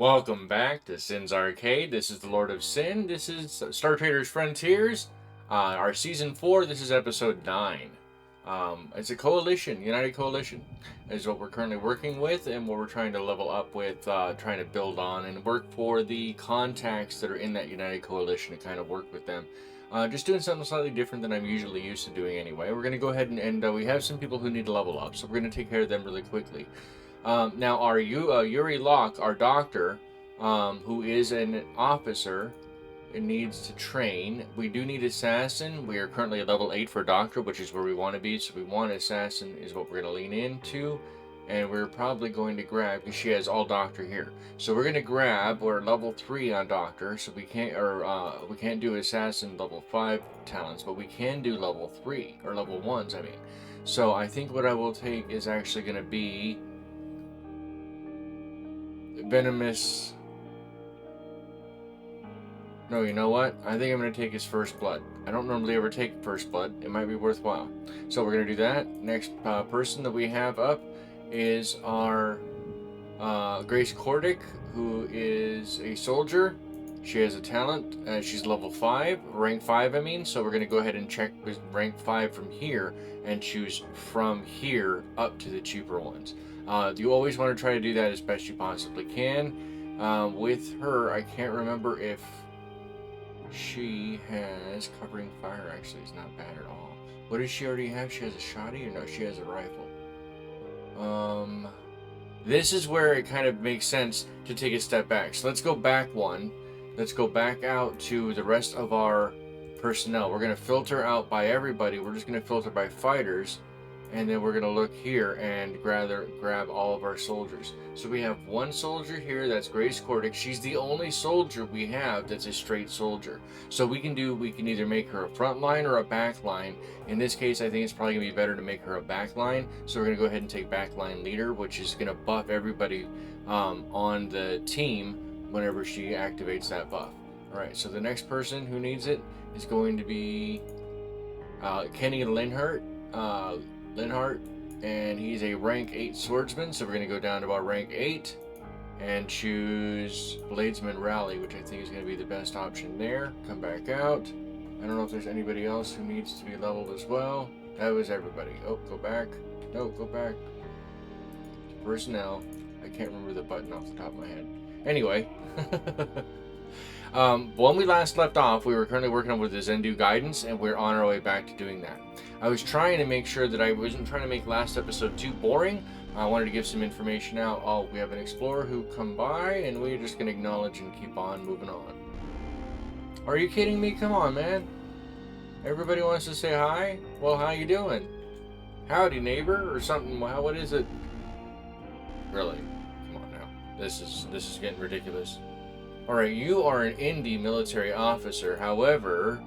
Welcome back to Sin's Arcade. This is the Lord of Sin. This is Star Traders Frontiers. Our Season 4, this is Episode 9. It's a coalition, United Coalition, is what we're currently working with and what we're trying to level up with, trying to build on and work for the contacts that are in that United Coalition to kind of work with them. Just doing something slightly different than I'm usually used to doing anyway. We're going to go ahead and we have some people who need to level up, so we're going to take care of them really quickly. Now, our Yuri Locke, our doctor, who is an officer, needs to train. We do need assassin. We are currently at level 8 for doctor, which is where we want to be. So we want assassin is what we're going to lean into. And we're probably going to grab, because she has all doctor here. So we're going to grab, we're level 3 on doctor, so we can't do assassin level 5 talents, but we can do level 3, or level 1s, I mean. So I think what I will take is actually going to be Venomous. No, you know what? I think I'm going to take his first blood. I don't normally ever take first blood. It might be worthwhile. So we're going to do that. Next person that we have up is our Grace Cordic, who is a soldier. She has a talent. She's level 5, rank 5 I mean. So we're going to go ahead and check with rank 5 from here and choose from here up to the cheaper ones. You always want to try to do that as best you possibly can. With her, I can't remember if she has covering fire. Actually, it's not bad at all. What does she already have? She has a shotty, or no? She has a rifle. This is where it kind of makes sense to take a step back. So let's go back one. Let's go back out to the rest of our personnel. We're going to filter out by everybody. We're just going to filter by fighters. And then we're going to look here and grab all of our soldiers. So we have one soldier here, that's Grace Cordic. She's the only soldier we have that's a straight soldier. So we can either make her a front line or a back line. In this case, I think it's probably going to be better to make her a back line. So we're going to go ahead and take back line leader, which is going to buff everybody on the team whenever she activates that buff. Alright, so the next person who needs it is going to be Kenny Linhart, and he's a rank 8 swordsman, so we're going to go down to about rank 8 and choose Bladesman Rally, which I think is going to be the best option there. Come back out. I don't know if there's anybody else who needs to be leveled as well. That was everybody. Oh, go back. No, go back. Personnel. I can't remember the button off the top of my head. Anyway. When we last left off, we were currently working on with the Zendu guidance, and we're on our way back to doing that. I was trying to make sure that I wasn't trying to make last episode too boring. I wanted to give some information out. Oh, we have an explorer who come by, and we're just going to acknowledge and keep on moving on. Are you kidding me? Come on, man. Everybody wants to say hi? Well, how you doing? Howdy, neighbor, or something. What is it? Really? Come on now. This is getting ridiculous. Alright, you are an indie military officer. However,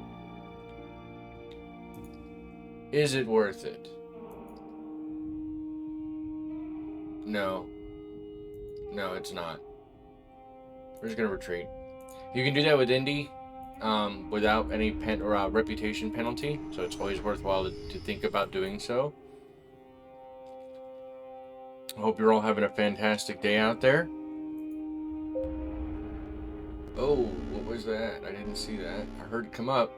is it worth it? No. No, it's not. We're just going to retreat. You can do that with indie without any reputation penalty, so it's always worthwhile to think about doing so. I hope you're all having a fantastic day out there. Oh, what was that? I didn't see that. I heard it come up.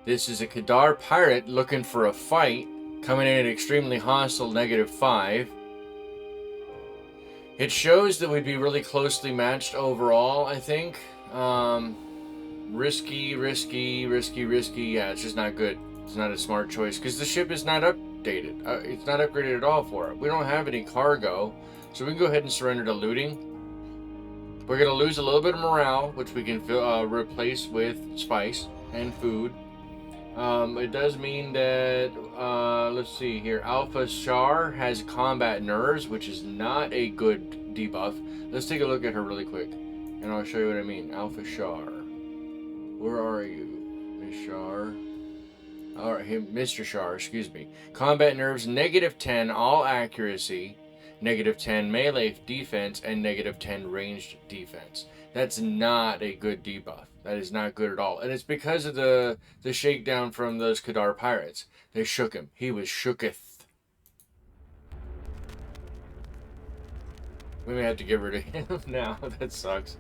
This is a Kadar pirate looking for a fight, coming in at extremely hostile -5. It shows that we'd be really closely matched overall, I think. Risky. Yeah, it's just not good. It's not a smart choice, because the ship is not updated. It's not upgraded at all for it. We don't have any cargo, so we can go ahead and surrender to looting. We're going to lose a little bit of morale, which we can replace with spice and food. It does mean that, let's see here, Alpha Char has combat nerves, which is not a good debuff. Let's take a look at her really quick, and I'll show you what I mean. Alpha Char. Where are you, Miss Char? Alright, Mr. Char, excuse me. Combat nerves, -10, all accuracy. -10 melee defense, and -10 ranged defense. That's not a good debuff. That is not good at all. And it's because of the shakedown from those Kadar pirates. They shook him. He was shooketh. We may have to get rid of him now. That sucks.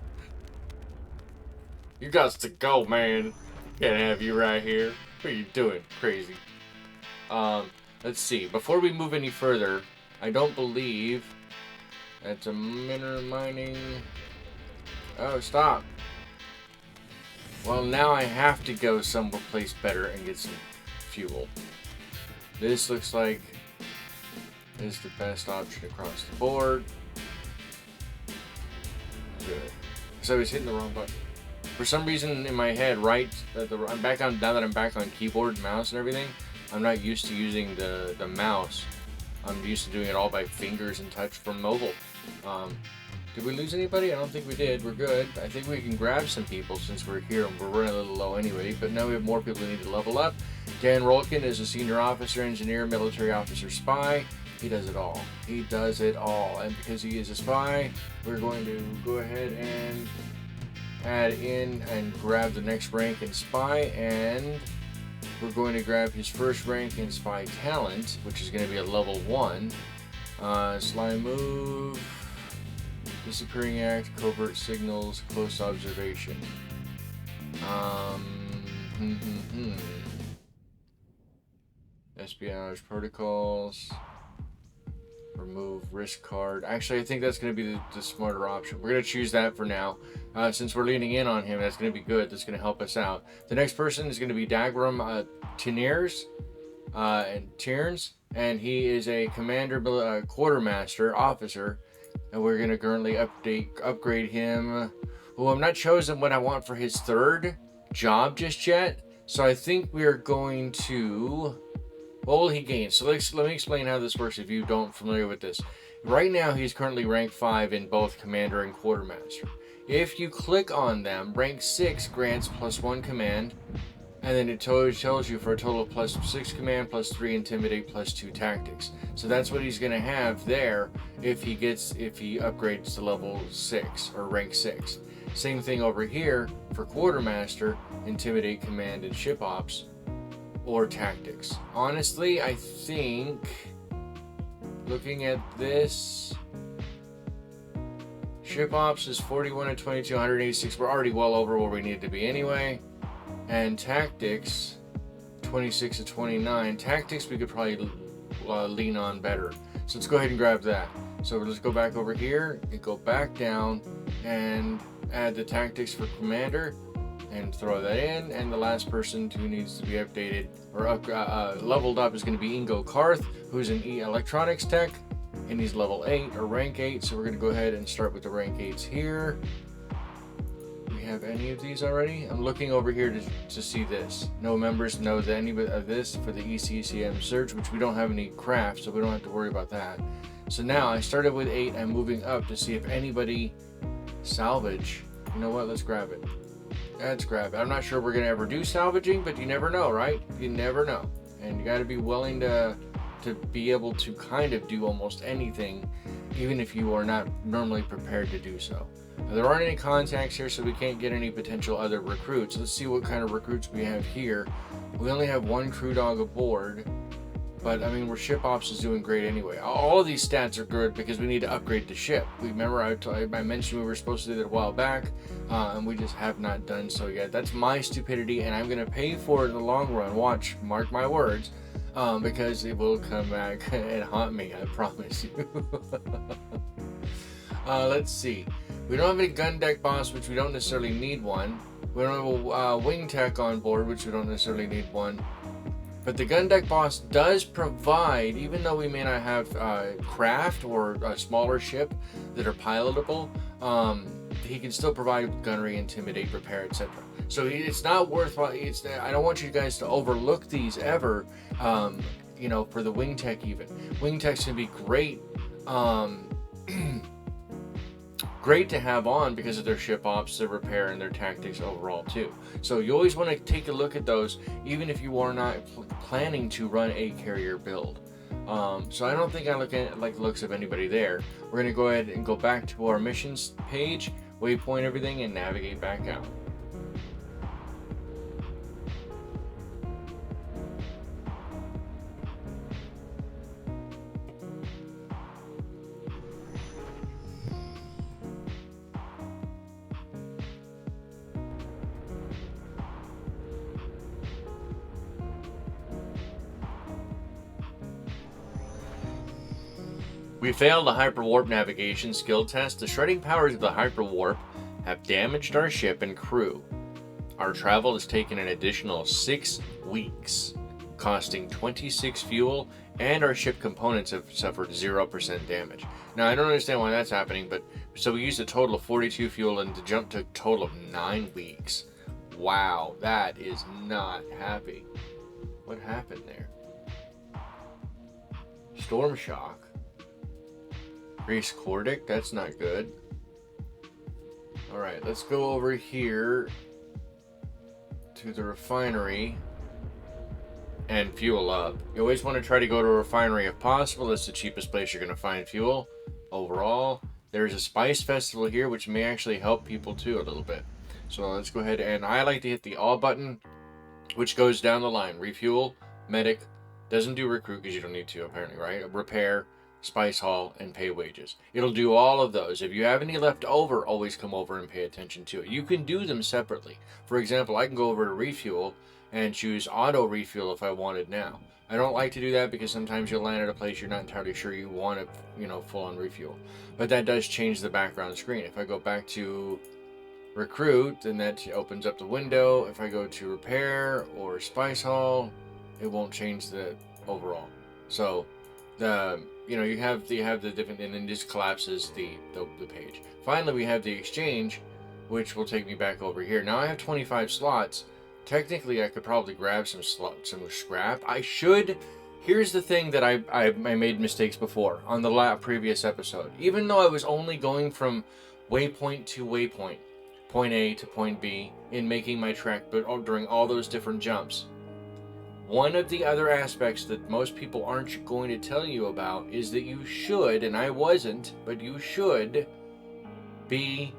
You got to go, man. Can't have you right here. What are you doing? Crazy. Let's see. Before we move any further, I don't believe that's a mineral mining. Oh, stop. Well, now I have to go someplace better and get some fuel. This looks like is the best option across the board. Good. So I was hitting the wrong button. For some reason in my head, I'm back on, now that I'm back on keyboard, mouse, and everything, I'm not used to using the mouse. I'm used to doing it all by fingers and touch from mobile. Did we lose anybody? I don't think we did. We're good. I think we can grab some people since we're here and we're running a little low anyway, but now we have more people who need to level up. Dan Rolkin is a senior officer, engineer, military officer, spy. He does it all. He does it all. And because he is a spy, we're going to go ahead and add in and grab the next rank in spy, and we're going to grab his first rank in spy talent, which is going to be a level 1. Sly move, disappearing act, covert signals, close observation. Espionage protocols. Remove risk card. Actually, I think that's going to be the smarter option. We're going to choose that for now. Since we're leaning in on him, that's going to be good. That's going to help us out. The next person is going to be Dagram Tierns, and he is a commander, quartermaster officer, and we're going to currently upgrade him. Oh, I'm not chosen what I want for his third job just yet, so I think we are going to... What will he gain? So let me explain how this works if you don't familiar with this. Right now, he's currently rank 5 in both Commander and Quartermaster. If you click on them, rank 6 grants +1 command, and then it tells you for a total of +6 command, +3 intimidate, +2 tactics. So that's what he's going to have there if he upgrades to level 6 or rank 6. Same thing over here for Quartermaster, intimidate, command, and ship ops. Or tactics. Honestly, I think looking at this, ship ops is 41 and 22, 186. We're already well over where we need to be anyway. And tactics, 26 to 29. Tactics we could probably lean on better. So let's go ahead and grab that. So let's go back over here and go back down and add the tactics for commander. And throw that in, and the last person who needs to be updated or leveled up is going to be Ingo Karth, who's an electronics tech, and he's level 8 or rank 8. So we're going to go ahead and start with the rank 8s here. Do we have any of these already? I'm looking over here to see this. No members know any of this for the ECCM search, which we don't have any craft, so we don't have to worry about that. So now I started with 8. I'm moving up to see if anybody salvage. You know what? Let's grab it. Let's grab it. I'm not sure we're going to ever do salvaging, but you never know, right? You never know. And you got to be willing to be able to kind of do almost anything, even if you are not normally prepared to do so. Now, there aren't any contacts here, so we can't get any potential other recruits. Let's see what kind of recruits we have here. We only have 1 crew dog aboard, but I mean, ship ops is doing great anyway. All of these stats are good because we need to upgrade the ship. Remember I mentioned we were supposed to do that a while back, and we just have not done so yet. That's my stupidity, and I'm going to pay for it in the long run. Watch, mark my words, because it will come back and haunt me, I promise you. Let's see. We don't have any gun deck boss, which we don't necessarily need one. We don't have a wing tech on board, which we don't necessarily need one. But the gun deck boss does provide, even though we may not have craft or a smaller ship that are pilotable, he can still provide gunnery, intimidate, repair, etc. So it's not worthwhile. I don't want you guys to overlook these ever. You know, for the wing tech even. Wing techs can be great. Great to have on because of their ship ops, their repair, and their tactics overall too. So you always want to take a look at those, even if you are not planning to run a carrier build. So I don't think I like the looks of anybody there. We're going to go ahead and go back to our missions page, waypoint everything, and navigate back out. We failed the hyperwarp navigation skill test. The shredding powers of the hyperwarp have damaged our ship and crew. Our travel has taken an additional 6 weeks, costing 26 fuel, and our ship components have suffered 0% damage. Now, I don't understand why that's happening, but so we used a total of 42 fuel and to jump to a total of 9 weeks. Wow, that is not happy. What happened there? Storm shock. Grease Cordic, that's not good. Alright, let's go over here to the refinery and fuel up. You always want to try to go to a refinery if possible. That's the cheapest place you're going to find fuel overall. There's a spice festival here, which may actually help people too a little bit. So let's go ahead, and I like to hit the all button, which goes down the line. Refuel, medic, doesn't do recruit because you don't need to apparently, right? Repair, spice haul, and pay wages. It'll do all of those. If you have any left over, always come over and pay attention to it. You can do them separately. For example, I can go over to refuel and choose auto refuel if I wanted now. I don't like to do that because sometimes you'll land at a place you're not entirely sure you want to, full on refuel. But that does change the background screen. If I go back to recruit, then that opens up the window. If I go to repair or spice haul, it won't change the overall. So you have the different, and then just collapses the page. Finally, we have the exchange, which will take me back over here. Now I have 25 slots. Technically, I could probably grab some scrap. I should. Here's the thing that I made mistakes before on the previous episode. Even though I was only going from waypoint to waypoint, point A to point B, in making my trek, but during all those different jumps, one of the other aspects that most people aren't going to tell you about is that you should, and I wasn't, but you should be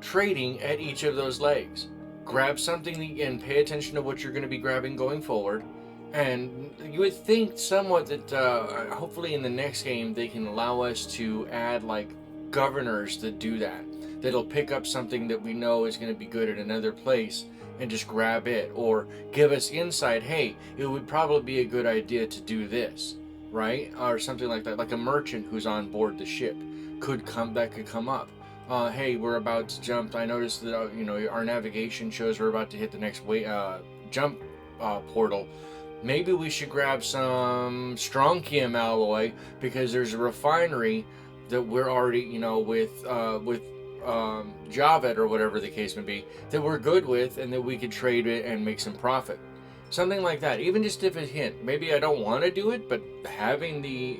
trading at each of those legs. Grab something and pay attention to what you're going to be grabbing going forward. And you would think somewhat that hopefully in the next game they can allow us to add like governors that do that. That'll pick up something that we know is going to be good at another place and just grab it, or give us insight. Hey, it would probably be a good idea to do this, right? Or something like that. Like a merchant who's on board the ship could come up. Hey, we're about to jump. I noticed that our navigation shows we're about to hit the next jump portal. Maybe we should grab some strontium alloy because there's a refinery that we're already with Javet or whatever the case may be that we're good with, and that we could trade it and make some profit. Something like that. Even just if a hint. Maybe I don't want to do it, but having the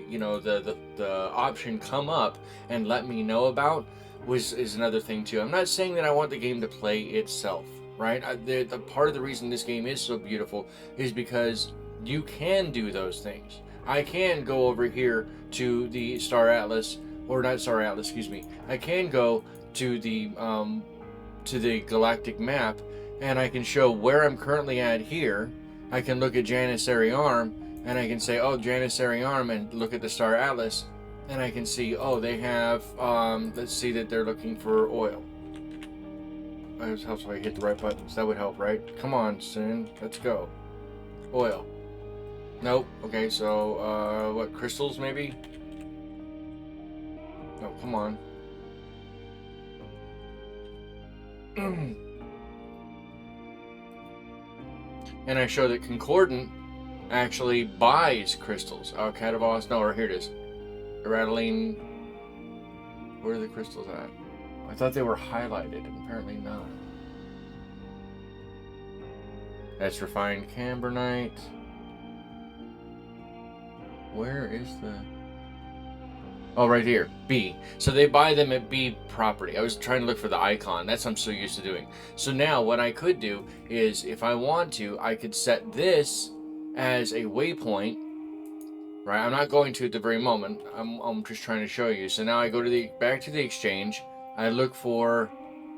option come up and let me know about is another thing too. I'm not saying that I want the game to play itself, right? The part of the reason this game is so beautiful is because you can do those things. I can go over here to the Star Atlas, or not Star Atlas, excuse me. I can go to the galactic map, and I can show where I'm currently at here. I can look at Janissary Arm, and I can say, oh, Janissary Arm, and look at the Star Atlas. And I can see, oh, they have, let's see that they're looking for oil. It helps if I hit the right buttons. That would help, right? Come on, Sin. Let's go. Oil. Nope. Okay, so, what, crystals, maybe? No, come on. And I show that Concordant actually buys crystals. Oh, Catavos, no, or here it is. Rattling. Where are the crystals at? I thought they were highlighted, and apparently not. That's refined Cambronite. Where is the... Oh, right here. B. So they buy them at B property. I was trying to look for the icon. That's what I'm so used to doing. So now what I could do is, if I want to, I could set this as a waypoint. Right, I'm not going to at the very moment. I'm just trying to show you. So now I go to back to the exchange. I look for...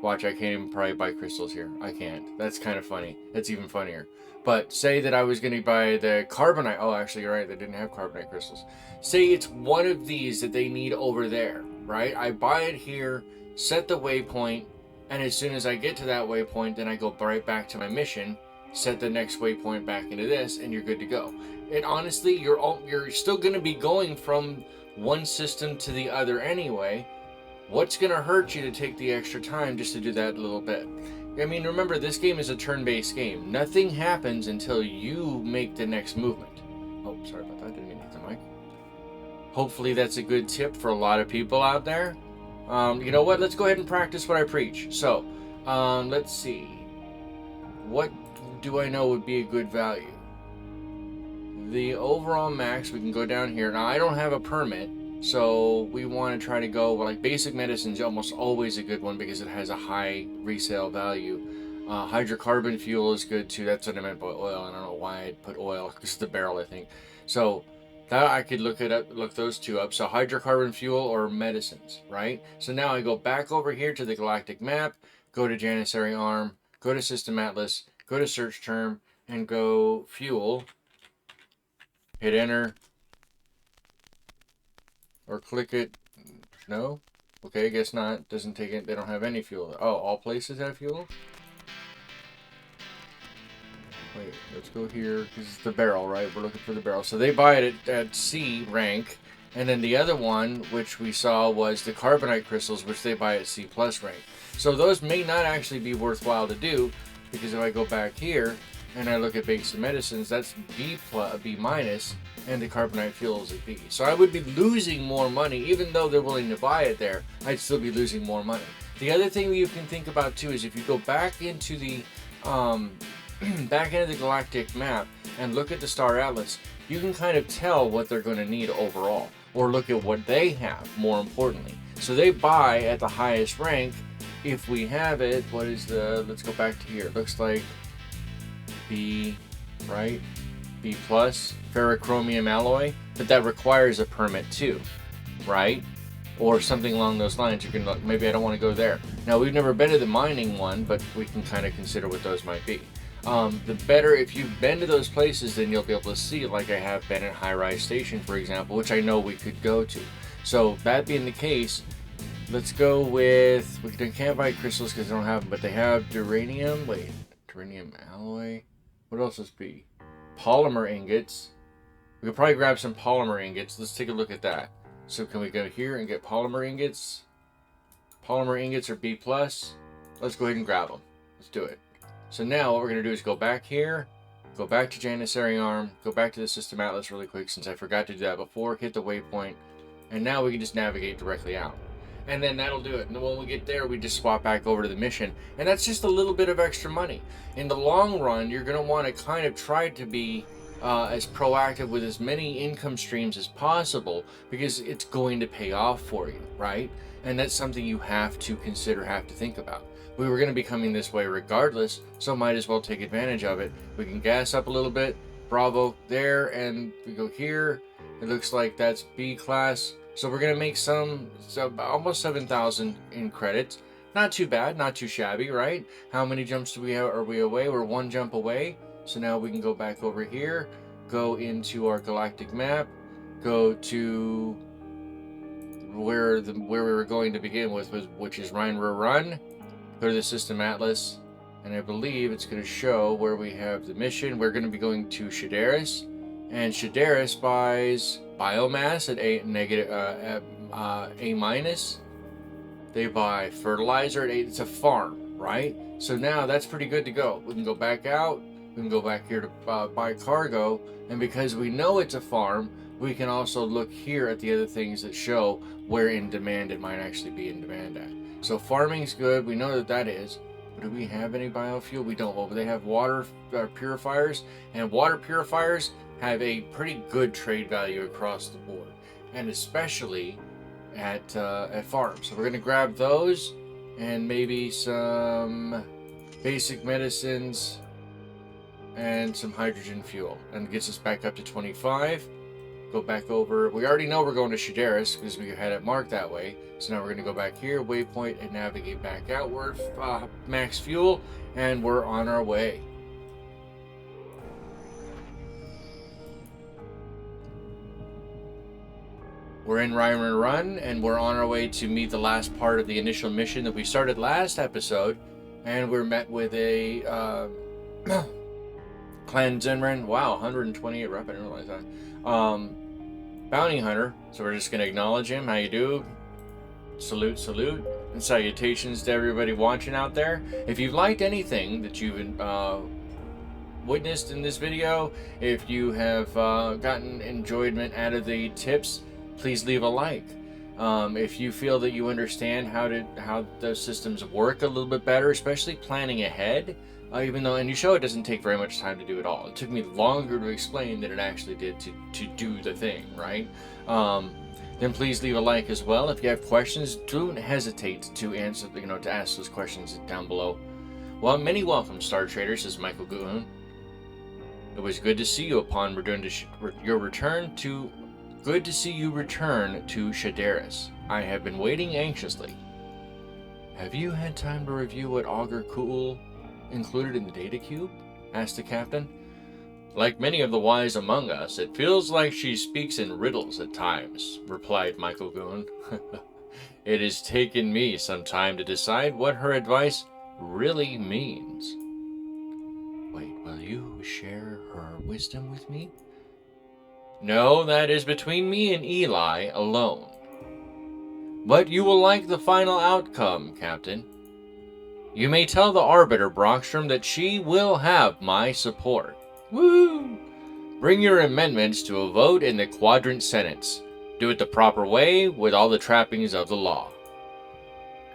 Watch, I can't even probably buy crystals here. I can't. That's kind of funny. That's even funnier. But say that I was going to buy the carbonite. Oh, actually, you're right. They didn't have carbonite crystals. Say it's one of these that they need over there, right? I buy it here, set the waypoint, and as soon as I get to that waypoint, then I go right back to my mission, set the next waypoint back into this, and you're good to go. And honestly, you're still going to be going from one system to the other anyway. What's going to hurt you to take the extra time just to do that little bit? I mean, remember, this game is a turn-based game. Nothing happens until you make the next movement. Oh, sorry about that. Didn't mean to hit the mic. Hopefully that's a good tip for a lot of people out there. You know what? Let's go ahead and practice what I preach. So, let's see. What do I know would be a good value? The overall max, we can go down here. Now, I don't have a permit, so we want to try to go, well, like basic medicine's almost always a good one because it has a high resale value. Hydrocarbon fuel is good too. That's what I meant by oil. I don't know why I put oil. It's the barrel, I think. So that I could look those two up. So hydrocarbon fuel or medicines, right? So now I go back over here to the galactic map, go to Janissary Arm, go to System Atlas, go to search term, and go fuel. Hit enter. Or click it. No? Okay, I guess not. Doesn't take it. They don't have any fuel. Oh, all places have fuel? Wait, let's go here. This is the barrel, right? We're looking for the barrel. So they buy it at C rank. And then the other one, which we saw, was the carbonite crystals, which they buy at C plus rank. So those may not actually be worthwhile to do, because if I go back here and I look at basic medicines, that's B minus, and the carbonite fuel is a B. So I would be losing more money, even though they're willing to buy it there. I'd still be losing more money. The other thing that you can think about too is if you go back into the galactic map and look at the Star Atlas, you can kind of tell what they're going to need overall, or look at what they have, more importantly. So they buy at the highest rank. If we have it, what is let's go back to here. It looks like B, right? B plus, ferrochromium alloy, but that requires a permit too, right? Or something along those lines. You can look, maybe I don't want to go there. Now, we've never been to the mining one, but we can kind of consider what those might be. The better, if you've been to those places, then you'll be able to see, like I have been at High Rise Station, for example, which I know we could go to. So that being the case, let's go with, we can't buy crystals because they don't have them, but they have duranium. Wait, duranium alloy. What else is B? Polymer ingots. We could probably grab some polymer ingots. Let's take a look at that. So can we go here and get polymer ingots? Polymer ingots are B plus. Let's go ahead and grab them. Let's do it. So now what we're going to do is go back here, go back to Janissary Arm, go back to the System Atlas really quick since I forgot to do that before, hit the waypoint, and now we can just navigate directly out. And then that'll do it. And when we get there, we just swap back over to the mission. And that's just a little bit of extra money. In the long run, you're going to want to kind of try to be as proactive with as many income streams as possible, because it's going to pay off for you, right? And that's something you have to consider, have to think about. We were going to be coming this way regardless, so might as well take advantage of it. We can gas up a little bit. Bravo there, and we go here. It looks like that's B class. So we're going to make almost 7,000 in credits. Not too bad, not too shabby, right? How many jumps do we have? Are we away? We're one jump away. So now we can go back over here, go into our galactic map, go to where we were going to begin with, which is Run. Go to the System Atlas, and I believe it's going to show where we have the mission. We're going to be going to Shadaris, and Shadaris buys biomass at A minus. They buy fertilizer at A. It's a farm, right? So now that's pretty good to go. We can go back out. We can go back here to buy cargo, and because we know it's a farm, we can also look here at the other things that show where in demand it might actually be in demand at. So farming's good. We know that is. But do we have any biofuel? We don't. Well, they have water purifiers, and water purifiers have a pretty good trade value across the board, and especially at farms. So we're going to grab those and maybe some basic medicines and some hydrogen fuel, and it gets us back up to 25. Go back over. We already know we're going to Shadaris because we had it marked that way. So now we're going to go back here, waypoint, and navigate back outward. Max fuel, and we're on our way. We're in Run, and we're on our way to meet the last part of the initial mission that we started last episode, and we're met with a Clan Zenren. Wow, 128 rep. I didn't realize that. bounty hunter. So we're just going to acknowledge him. How you do? Salute, salute. And salutations to everybody watching out there. If you've liked anything that you've witnessed in this video, if you have gotten enjoyment out of the tips, please leave a like. If you feel that you understand how those systems work a little bit better, especially planning ahead, even though, and you show it doesn't take very much time to do it all. It took me longer to explain than it actually did to do the thing, right? Then please leave a like as well. If you have questions, don't hesitate to answer, to ask those questions down below. Well, many welcomes, Star Traders, says Michael Guun. It was good to see you upon your return to. Good to see you return to Shadaris. I have been waiting anxiously. Have you had time to review what Augur Cool included in the data cube? Asked the captain. Like many of the wise among us, it feels like she speaks in riddles at times, replied Michael Guun. It has taken me some time to decide what her advice really means. Wait, will you share her wisdom with me? No, that is between me and Eli alone. But you will like the final outcome, Captain. You may tell the Arbiter, Brockstrom, that she will have my support. Woo! Bring your amendments to a vote in the Quadrant Senates. Do it the proper way, with all the trappings of the law.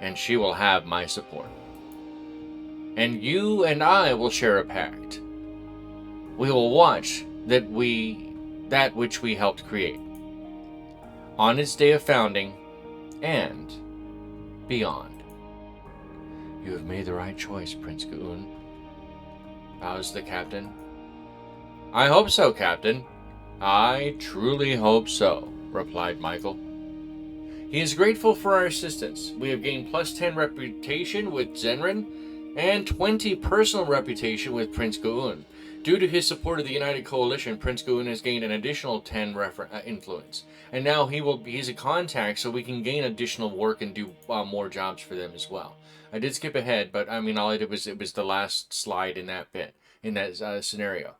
And she will have my support. And you and I will share a pact. We will watch that which we helped create, on its day of founding, and beyond. You have made the right choice, Prince Guun, bows the captain. I hope so, Captain. I truly hope so, replied Michael. He is grateful for our assistance. We have gained plus 10 reputation with Zenrin, and 20 personal reputation with Prince Guun. Due to his support of the United Coalition, Prince Guun has gained an additional 10 influence. And now he's a contact, so we can gain additional work and do more jobs for them as well. I did skip ahead, but I mean, all I did was, it was the last slide in that bit, in that scenario.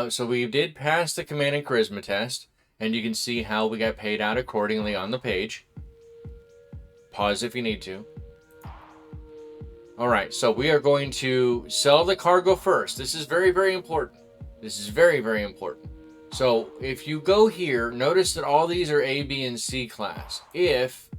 So we did pass the command and charisma test, and you can see how we got paid out accordingly on the page. Pause if you need to. Alright, so we are going to sell the cargo first. This is very, very important. This is very, very important. So if you go here, notice that all these are A, B, and C class. If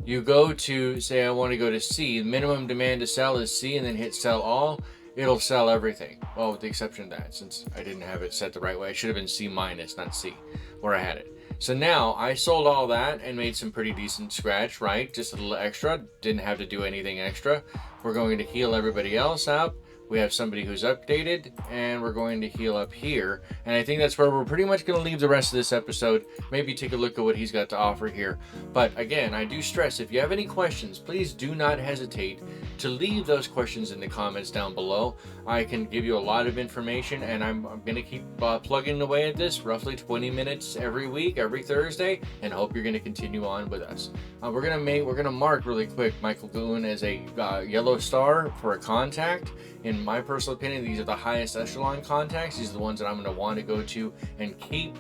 you go to, say I want to go to C, the minimum demand to sell is C, and then hit sell all, it'll sell everything. Well, with the exception of that, since I didn't have it set the right way. It should have been C minus, not C, where I had it. So now I sold all that and made some pretty decent scratch, right? Just a little extra. Didn't have to do anything extra. We're going to heal everybody else up. We have somebody who's updated, and we're going to heal up here. And I think that's where we're pretty much going to leave the rest of this episode. Maybe take a look at what he's got to offer here. But again, I do stress, if you have any questions, please do not hesitate to leave those questions in the comments down below. I can give you a lot of information, and I'm going to keep plugging away at this, roughly 20 minutes every week, every Thursday, and hope you're going to continue on with us. We're going to mark really quick Michael Guun as a yellow star for a contact. In my personal opinion, these are the highest echelon contacts. These are the ones that I'm going to want to go to and keep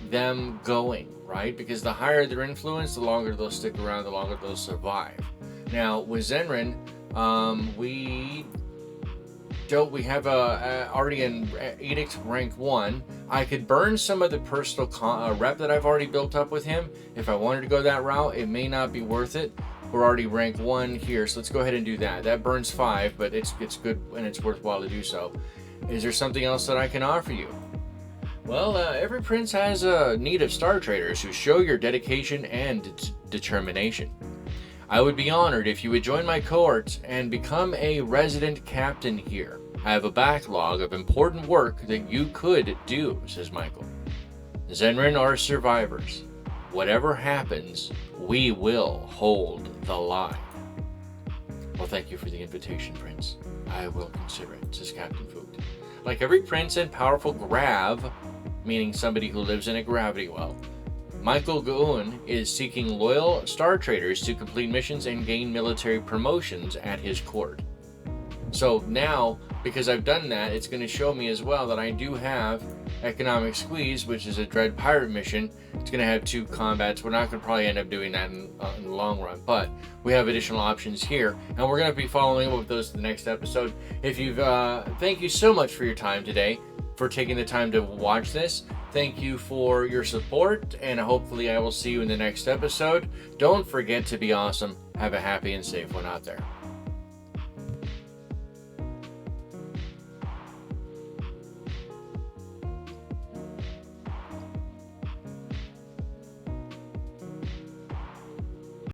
them going, right? Because the higher their influence, the longer they'll stick around, the longer they'll survive. Now, with Zenrin, we have already an Edict rank 1. I could burn some of the personal rep that I've already built up with him. If I wanted to go that route, it may not be worth it. We're already rank 1 here, so let's go ahead and do that. That burns 5, but it's good and it's worthwhile to do so. Is there something else that I can offer you? Well, every prince has a need of Star Traders who show your dedication and determination. I would be honored if you would join my cohort and become a resident captain here. I have a backlog of important work that you could do, says Michael. Zenrin are survivors. Whatever happens, we will hold the line. Well, thank you for the invitation, Prince. I will consider it, says Captain Foot. Like every prince and powerful grav, meaning somebody who lives in a gravity well, Michael Guun is seeking loyal Star Traders to complete missions and gain military promotions at his court. So now, because I've done that, it's going to show me as well that I do have Economic Squeeze, which is a Dread Pirate mission. It's going to have 2 combats. We're not going to probably end up doing that in the long run, but we have additional options here, and we're going to be following up with those in the next episode. If you've, thank you so much for your time today, for taking the time to watch this. Thank you for your support, and hopefully I will see you in the next episode. Don't forget to be awesome. Have a happy and safe one out there.